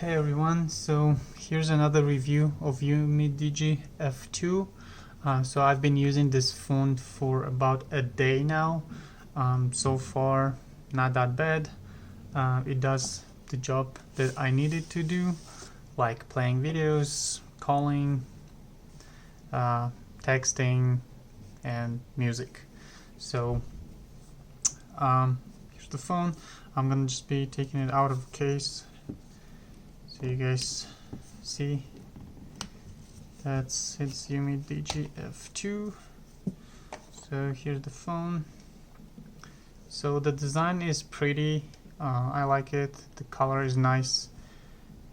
Hey everyone, so here's another review of Umidigi F2. So I've been using this phone for about a day now. So far, not that bad. It does the job that I need it to do, like playing videos, calling, texting, and music. So here's the phone. I'm gonna just be taking it out of the case so you guys see. It's Umidigi F2. So here's the phone. So the design is pretty. I like it. The color is nice.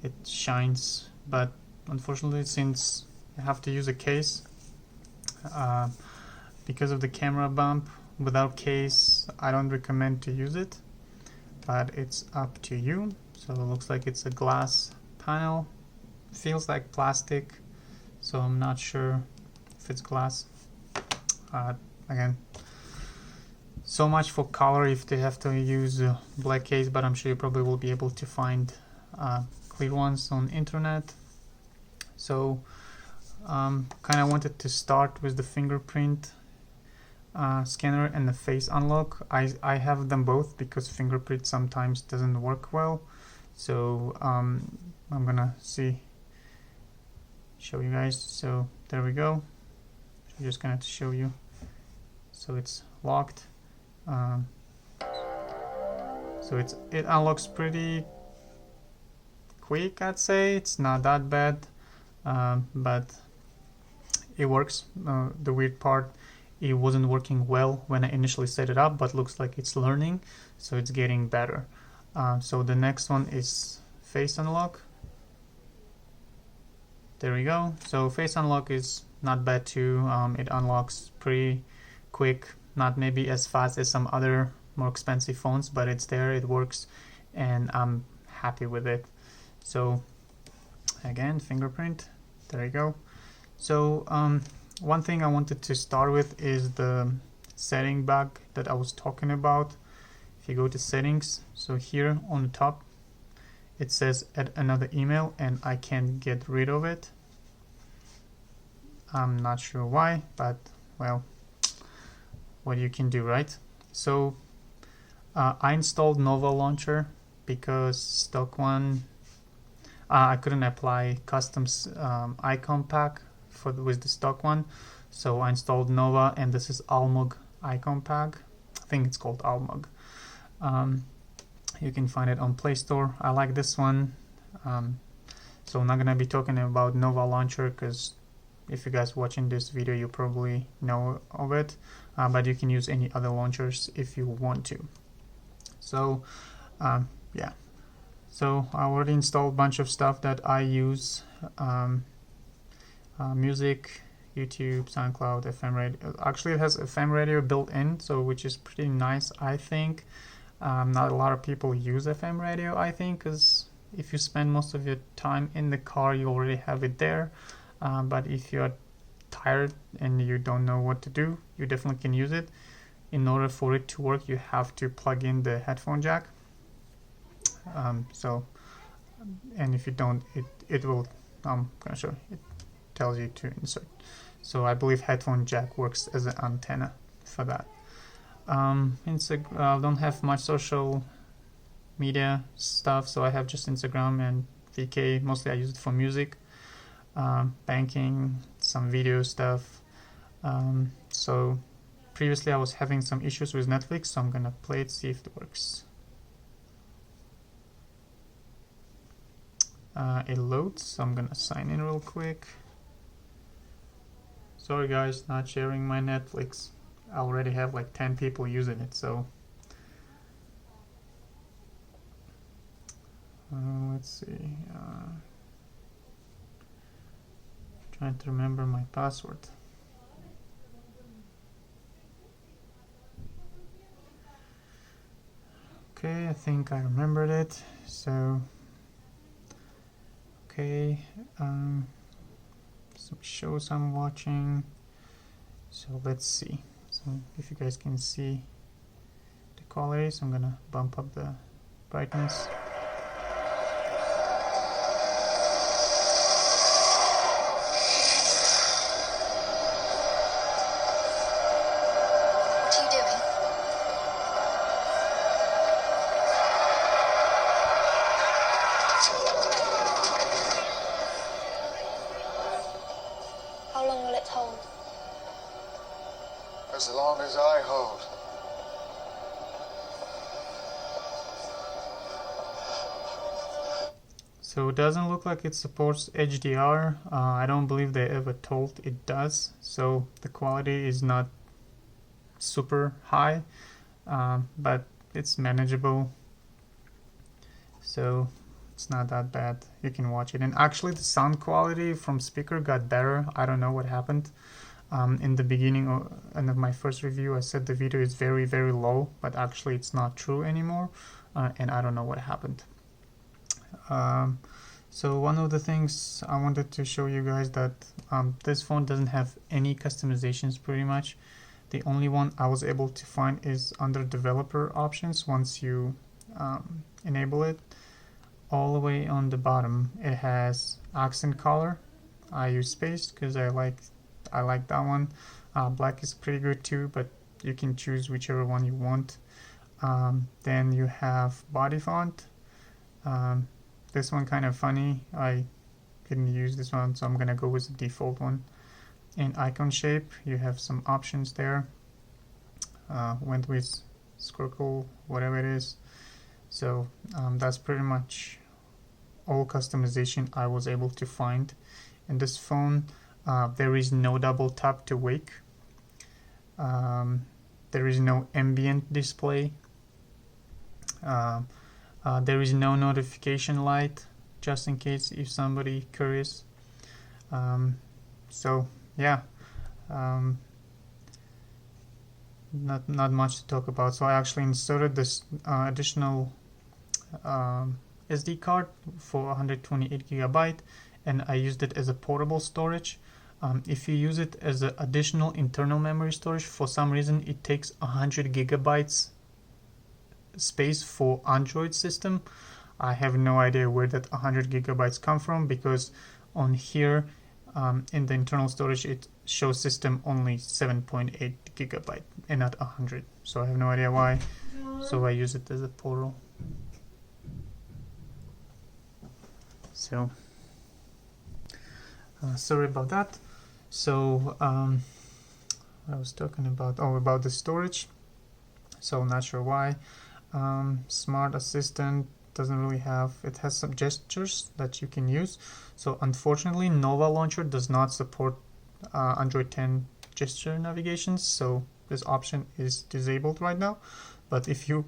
It shines, but unfortunately, since I have to use a case, because of the camera bump, without case, I don't recommend to use it. But it's up to you. So it looks like it's a glass panel. Feels like plastic, so I'm not sure if it's glass. Again, so much for color if they have to use a black case, but I'm sure you probably will be able to find clear ones on internet. So kind of wanted to start with the fingerprint scanner and the face unlock. I have them both because fingerprint sometimes doesn't work well. So I'm gonna show you guys. So there we go. I'm just gonna show you. So it's locked. So it unlocks pretty quick, I'd say. It's not that bad, but it works. The weird part, it wasn't working well when I initially set it up, but looks like it's learning, so it's getting better. So the next one is face unlock. There we go. So face unlock is not bad too. It unlocks pretty quick, not maybe as fast as some other more expensive phones, but it's there, it works, and I'm happy with it. So again, fingerprint, there you go. So one thing I wanted to start with is the setting bug that I was talking about. If you go to settings, so here on the top it says add another email, and I can't get rid of it. I'm not sure why, but well, what you can do, right? So I installed Nova Launcher because stock one, I couldn't apply custom icon pack with the stock one, so I installed Nova, and this is Almog icon pack. I think it's called Almog. You can find it on Play Store. I like this one. So I'm not gonna be talking about Nova Launcher because if you guys watching this video, you probably know of it. But you can use any other launchers if you want to. So yeah. So I already installed a bunch of stuff that I use. Music, YouTube, SoundCloud, FM radio. Actually, it has FM radio built in, so which is pretty nice, I think. Not a lot of people use FM radio, I think, because if you spend most of your time in the car, you already have it there. But if you're tired and you don't know what to do, you definitely can use it. In order for it to work, you have to plug in the headphone jack. And if you don't, it will, I'm gonna show you, it tells you to insert. So I believe headphone jack works as an antenna for that. I don't have much social media stuff, so I have just Instagram and VK. Mostly I use it for music, banking, some video stuff. So previously I was having some issues with Netflix, so I'm gonna play it, see if it works. It loads, so I'm gonna sign in real quick. Sorry guys, not sharing my Netflix. I already have like 10 people using it, so let's see. Trying to remember my password. Okay, I think I remembered it. So okay, some shows I'm watching. So let's see. So if you guys can see the quality, so I'm gonna bump up the brightness. as long as I hold. So it doesn't look like it supports HDR. I don't believe they ever told it does. So the quality is not super high, but it's manageable. So it's not that bad. You can watch it. And actually the sound quality from speaker got better. I don't know what happened. In the beginning of my first review, I said the video is very, very low, but actually it's not true anymore. And I don't know what happened. So one of the things I wanted to show you guys that this phone doesn't have any customizations pretty much. The only one I was able to find is under developer options. Once you enable it, all the way on the bottom it has accent color. I use space because I like that one. Black is pretty good too, but you can choose whichever one you want. Then you have body font. This one kind of funny. I couldn't use this one, so I'm gonna go with the default one. In icon shape, you have some options there. Went with circle, whatever it is. So that's pretty much all customization I was able to find in this phone. There is no double tap to wake. There is no ambient display. There is no notification light, just in case if somebody curious. So yeah, not much to talk about. So I actually inserted this additional SD card for 128 gigabyte, and I used it as a portable storage. If you use it as an additional internal memory storage, for some reason it takes 100 gigabytes space for Android system. I have no idea where that 100 gigabytes come from, because on here in the internal storage it shows system only 7.8 gigabyte and not 100. So I have no idea why. So I use it as a portal. So sorry about that. So I was talking about about the storage. So not sure why. Smart Assistant doesn't really have, it has some gestures that you can use. So unfortunately Nova Launcher does not support Android 10 gesture navigations, so this option is disabled right now. But if you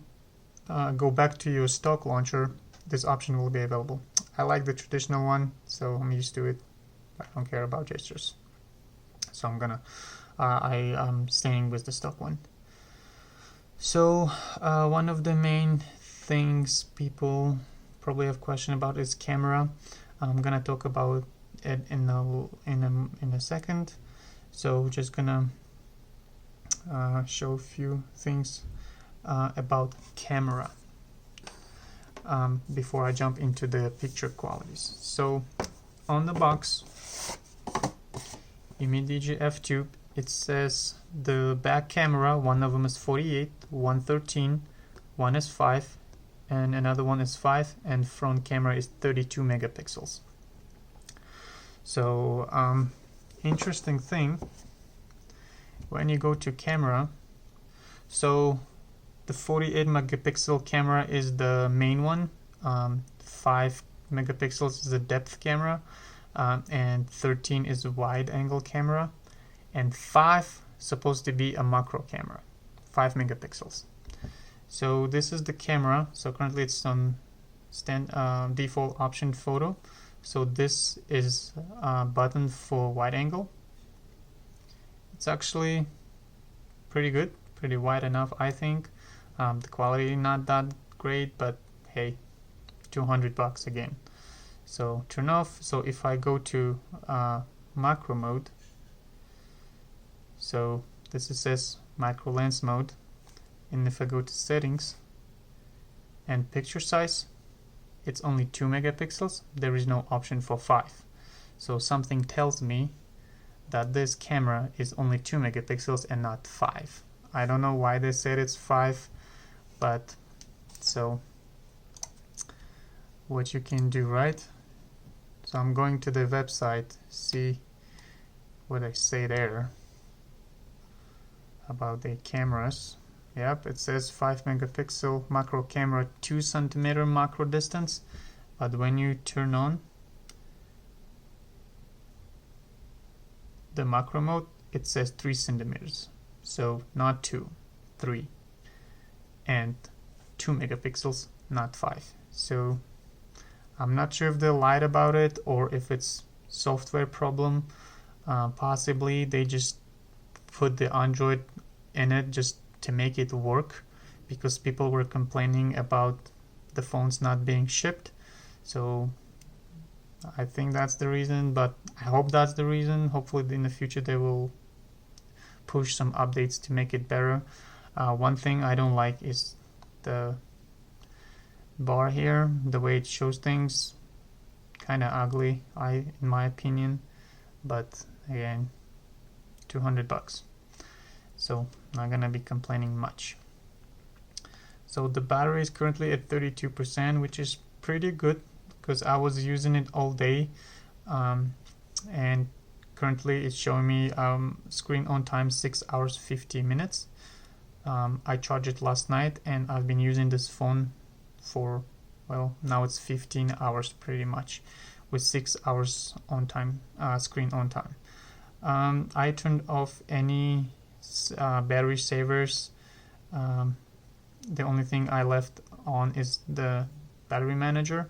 go back to your stock launcher, this option will be available. I like the traditional one, so I'm used to it. I don't care about gestures, so I'm staying with the stock one. So one of the main things people probably have question about is camera. I'm gonna talk about it in a second. So just gonna show a few things about camera before I jump into the picture qualities. So on the box, Umidigi F2, it says the back camera, one of them is 48, 113, one is 5, and another one is 5, and front camera is 32 megapixels. So interesting thing, when you go to camera, so the 48 megapixel camera is the main one, 5 megapixels is the depth camera, and 13 is a wide angle camera, and 5 supposed to be a macro camera, 5 megapixels. So this is the camera. So currently it's on default option photo. So this is a button for wide angle. It's actually pretty good, pretty wide enough, I think. The quality not that great, but hey, $200 again. So turn off. So if I go to macro mode, so this says macro lens mode, and if I go to settings and picture size, it's only 2 megapixels. There is no option for 5. So something tells me that this camera is only 2 megapixels and not 5. I don't know why they said it's 5, but so what you can do, right? So I'm going to the website, see what I say there. about the cameras. Yep, it says 5 megapixel macro camera, 2 centimeter macro distance, but when you turn on the macro mode, it says 3 centimeters. So not 2, 3, and 2 megapixels, not 5. So I'm not sure if they lied about it or if it's software problem. Possibly they just put the Android in it just to make it work, because people were complaining about the phones not being shipped. So I think that's the reason, but I hope that's the reason. Hopefully in the future they will push some updates to make it better. One thing I don't like is the bar here, the way it shows things, kind of ugly, in my opinion, but again, $200, so not gonna be complaining much. So the battery is currently at 32%, which is pretty good because I was using it all day, and currently it's showing me screen on time 6 hours 50 minutes. I charged it last night and I've been using this phone for, well, now it's 15 hours pretty much, with 6 hours on time, screen on time. I turned off any battery savers. The only thing I left on is the battery manager.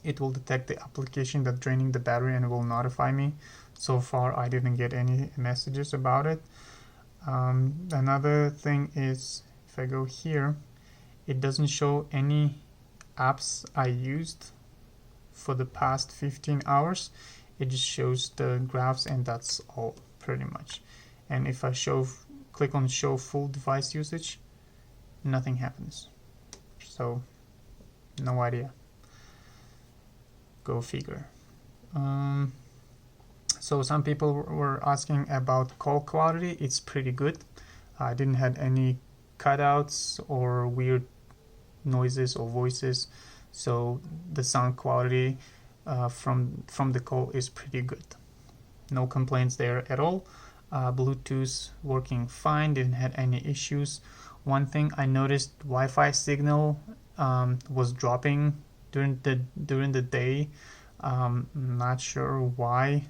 It will detect the application that's draining the battery and it will notify me. So far I didn't get any messages about it. Another thing is, if I go here, it doesn't show any apps I used for the past 15 hours. It just shows the graphs and that's all pretty much. And if I click on show full device usage, nothing happens. So no idea. Go figure. So some people were asking about call quality. It's pretty good. I didn't have any cutouts or weird noises or voices, so the sound quality from the call is pretty good. No complaints there at all. Bluetooth working fine, didn't have any issues. One thing I noticed, Wi-Fi signal was dropping during the day. Not sure why.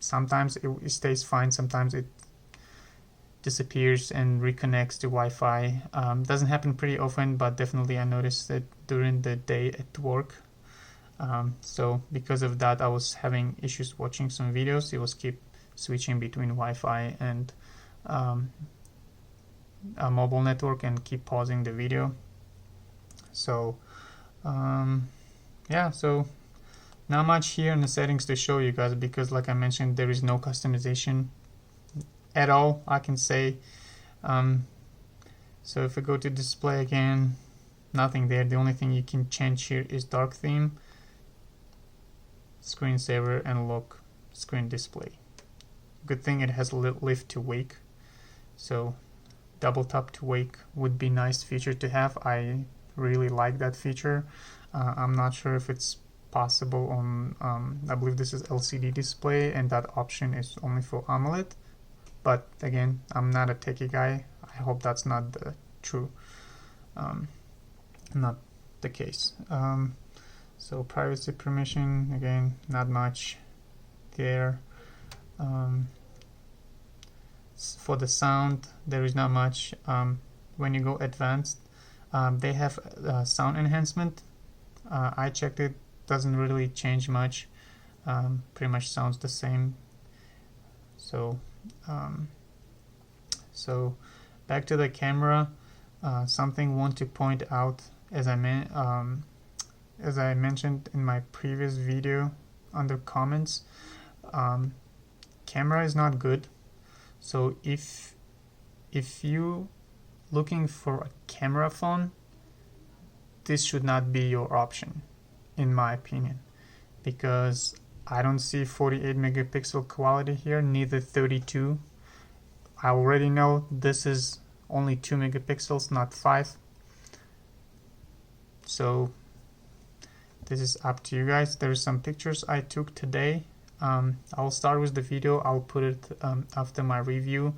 Sometimes it stays fine, sometimes it disappears and reconnects to Wi-Fi. Doesn't happen pretty often, but definitely I noticed it during the day at work. So because of that, I was having issues watching some videos. It was keep switching between Wi-Fi and a mobile network and keep pausing the video. So yeah, so not much here in the settings to show you guys, because like I mentioned, there is no customization at all, I can say. So if I go to display again, nothing there. The only thing you can change here is dark theme, screensaver, and lock screen display. Good thing it has lift to wake, so double tap to wake would be nice feature to have. I really like that feature. I'm not sure if it's possible on I believe this is LCD display and that option is only for AMOLED, but again, I'm not a techie guy. I hope that's not the true not the case. So privacy permission, again, not much there. For the sound, there is not much. When you go advanced, they have sound enhancement. I checked it, doesn't really change much. Pretty much sounds the same. So so back to the camera. Something I want to point out, as I mentioned in my previous video under comments, camera is not good. So if you looking for a camera phone, this should not be your option, in my opinion, because I don't see 48 megapixel quality here, neither 32. I already know this is only 2 megapixels, not 5. So this is up to you guys. There's some pictures I took today. I'll start with the video. I'll put it after my review.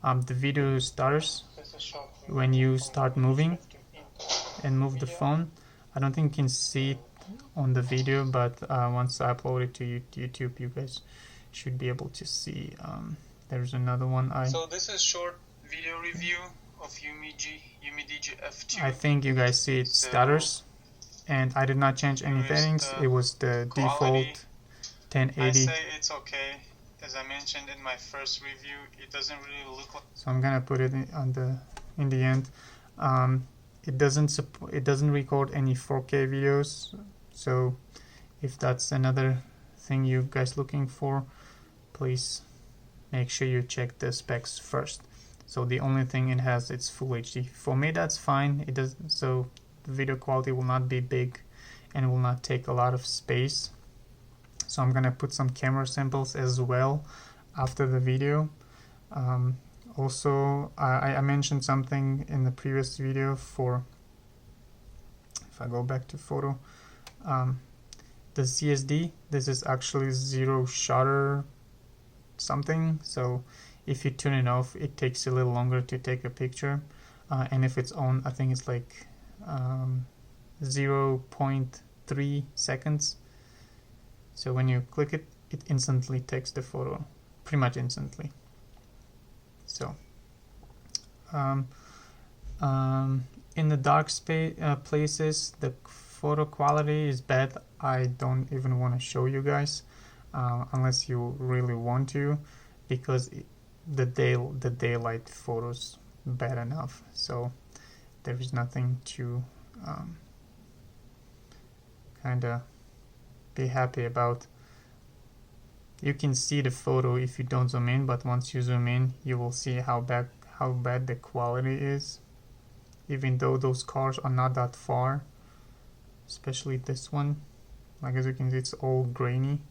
the video stutters when you start moving and move the phone. I don't think you can see it on the video, but once I upload it to YouTube, you guys should be able to see. There's another one. So this is short video review of Umidigi F2. I think you guys see it stutters, and I did not change any settings. It was the default 1080. I say it's okay. As I mentioned in my first review, it doesn't really look like. So I'm gonna put it in the end. It doesn't record any 4K videos. So if that's another thing you guys looking for, please make sure you check the specs first. So the only thing it has, it's full HD. For me, that's fine. It does, so the video quality will not be big and will not take a lot of space. So I'm gonna put some camera samples as well after the video. Also, I mentioned something in the previous video for, if I go back to photo, the CSD, this is actually zero shutter something. So if you turn it off, it takes a little longer to take a picture. And if it's on, I think it's like 0.3 seconds. So when you click it, it instantly takes the photo, pretty much instantly. So in the dark places, the photo quality is bad. I don't even want to show you guys unless you really want to, because the daylight photos bad enough. So there is nothing to kind of be happy about. You can see the photo if you don't zoom in, but once you zoom in, you will see how bad the quality is, even though those cars are not that far, especially this one. Like, as you can see, it's all grainy.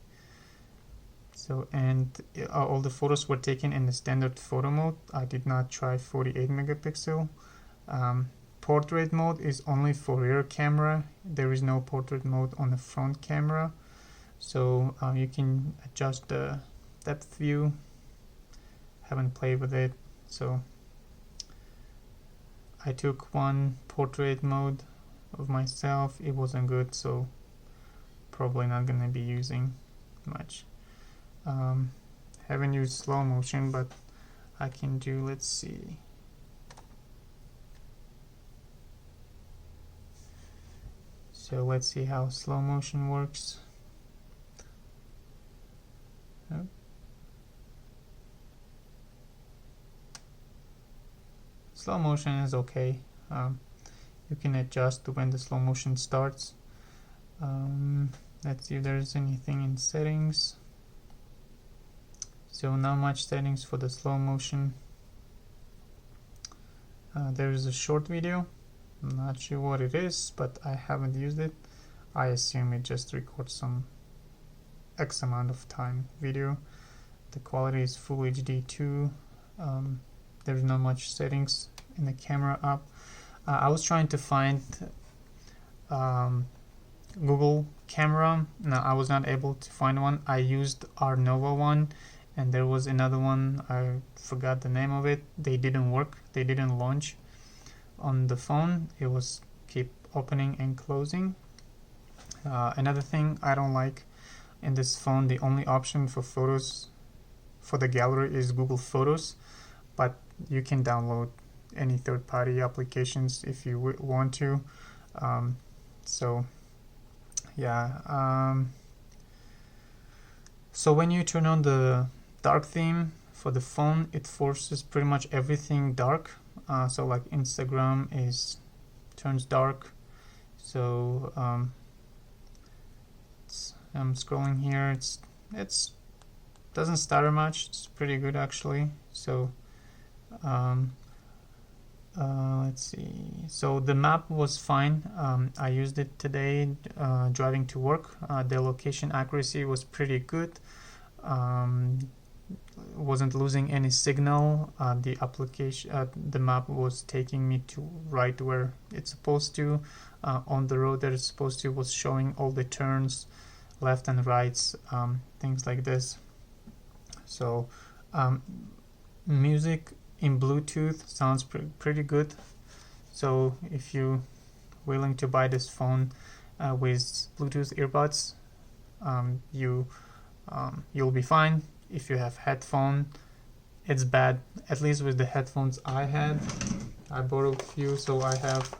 So, and all the photos were taken in the standard photo mode. I did not try 48 megapixel. Portrait mode is only for rear camera. There is no portrait mode on the front camera. So you can adjust the depth view. Haven't played with it. So I took one portrait mode of myself. It wasn't good, so probably not gonna be using much. Haven't used slow motion, but I can do, let's see. So let's see how slow motion works. Oh. Slow motion is okay. You can adjust when the slow motion starts. Let's see if there's anything in settings. So not much settings for the slow motion. There is a short video. I'm not sure what it is, but I haven't used it. I assume it just records some X amount of time video. The quality is full HD too. There's not much settings in the camera app. I was trying to find Google camera. No, I was not able to find one. I used our Nova one, and there was another one. I forgot the name of it. They didn't work. They didn't launch on the phone. It was keep opening and closing. Another thing I don't like in this phone, the only option for photos for the gallery is Google Photos, but you can download any third-party applications if you want to. So yeah, so when you turn on the dark theme for the phone, it forces pretty much everything dark. So like Instagram turns dark. So I'm scrolling here. It's doesn't stutter much. It's pretty good actually. So let's see. So the map was fine. I used it today driving to work. The location accuracy was pretty good. Wasn't losing any signal. The map was taking me to right where it's supposed to. On the road that it's supposed to, was showing all the turns, left and rights, things like this. So music in Bluetooth sounds pretty good. So if you willing to buy this phone with Bluetooth earbuds, you'll be fine. If you have headphone, it's bad. At least with the headphones I had, I borrowed a few, so I have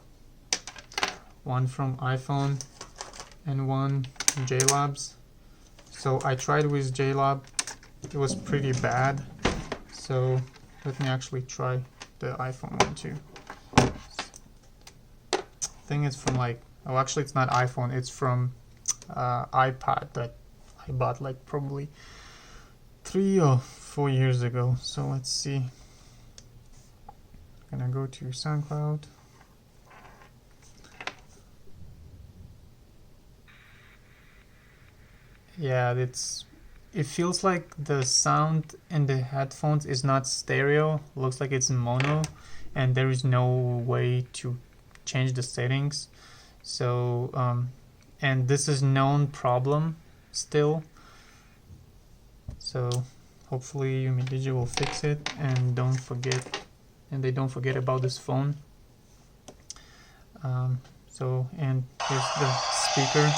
one from iPhone and one JLabs. So I tried with JLab, it was pretty bad. So let me actually try the iPhone one too. I think it's from like, oh, actually it's not iPhone, it's from iPad that I bought like probably 3 or 4 years ago. So let's see. I'm gonna go to SoundCloud. Yeah, it feels like the sound in the headphones is not stereo, looks like it's mono, and there is no way to change the settings. So and this is known problem still, so hopefully Umidigi will fix it and they don't forget about this phone. So, and here's the speaker.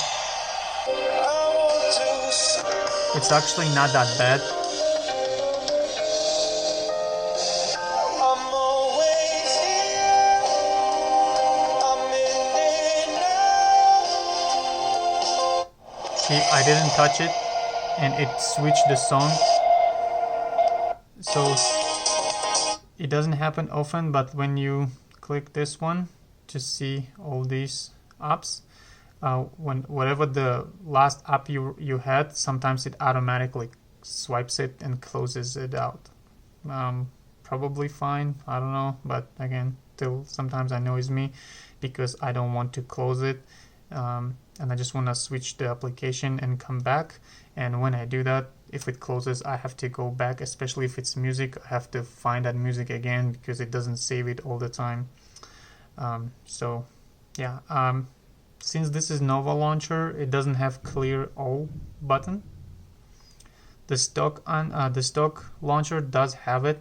It's actually not that bad. See, I didn't touch it and it switched the song. So it doesn't happen often, but when you click this one to see all these apps, when whatever the last app you had, sometimes it automatically swipes it and closes it out. Probably fine, I don't know, but again, still sometimes annoys me because I don't want to close it, and I just want to switch the application and come back. And when I do that, if it closes, I have to go back, especially if it's music. I have to find that music again because it doesn't save it all the time. So yeah, since this is Nova Launcher, it doesn't have clear all button. The stock launcher does have it.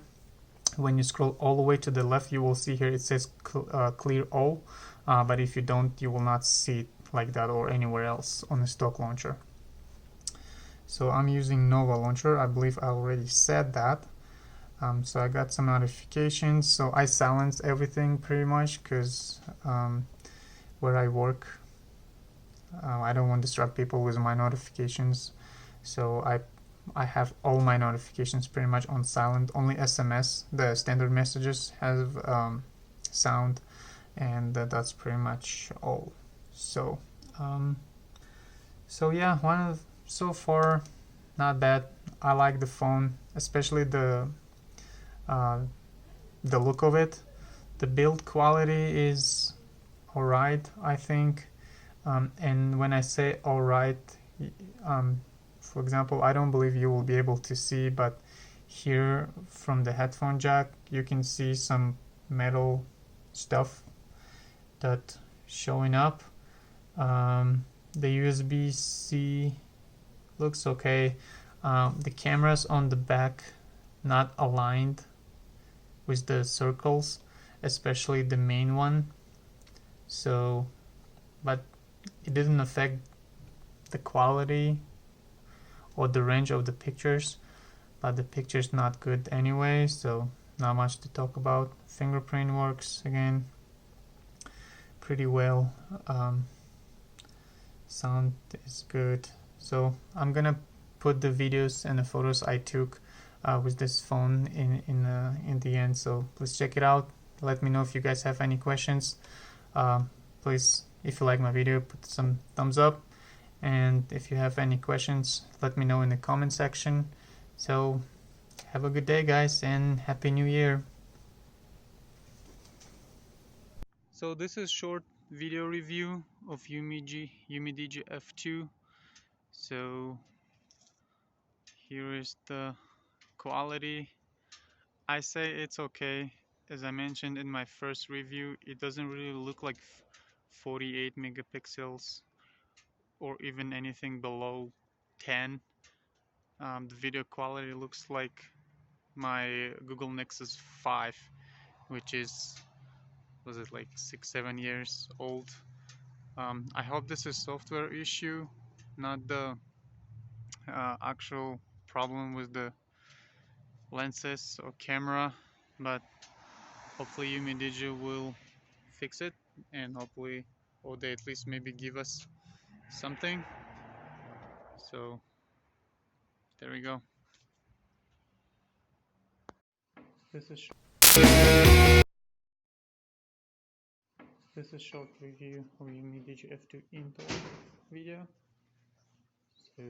When you scroll all the way to the left, you will see here it says clear all, but if you don't, you will not see it like that or anywhere else on the stock launcher. So I'm using Nova Launcher. I believe I already said that. So I got some notifications. So I silence everything pretty much because where I work, I don't want to disrupt people with my notifications. So I have all my notifications pretty much on silent. Only SMS, the standard messages, have sound, and that's pretty much all. So so yeah, so far not bad. I like the phone, especially the look of it. The build quality is alright, I think. And when I say alright, for example, I don't believe you will be able to see, but here from the headphone jack, you can see some metal stuff that showing up. The USB-C looks okay. The cameras on the back not aligned with the circles, especially the main one. So, but it didn't affect the quality or the range of the pictures, but the picture's not good anyway, so not much to talk about. Fingerprint works again pretty well. Sound is good. So I'm gonna put the videos and the photos I took with this phone in the end, so please check it out. Let me know if you guys have any questions. Please, if you like my video, put some thumbs up, and if you have any questions, let me know in the comment section. So have a good day, guys, and Happy New Year. So this is short video review of Umidigi F2. So here is the quality. I say it's okay. As I mentioned in my first review, it doesn't really look like 48 megapixels or even anything below 10. The video quality looks like my Google Nexus 5, which was it like 6-7 years old. I hope this is a software issue, not the actual problem with the lenses or camera, but hopefully Umidigi will fix it, and hopefully, or they at least maybe give us something. So there we go. This is a short review of Umidigi F2 indoor video. So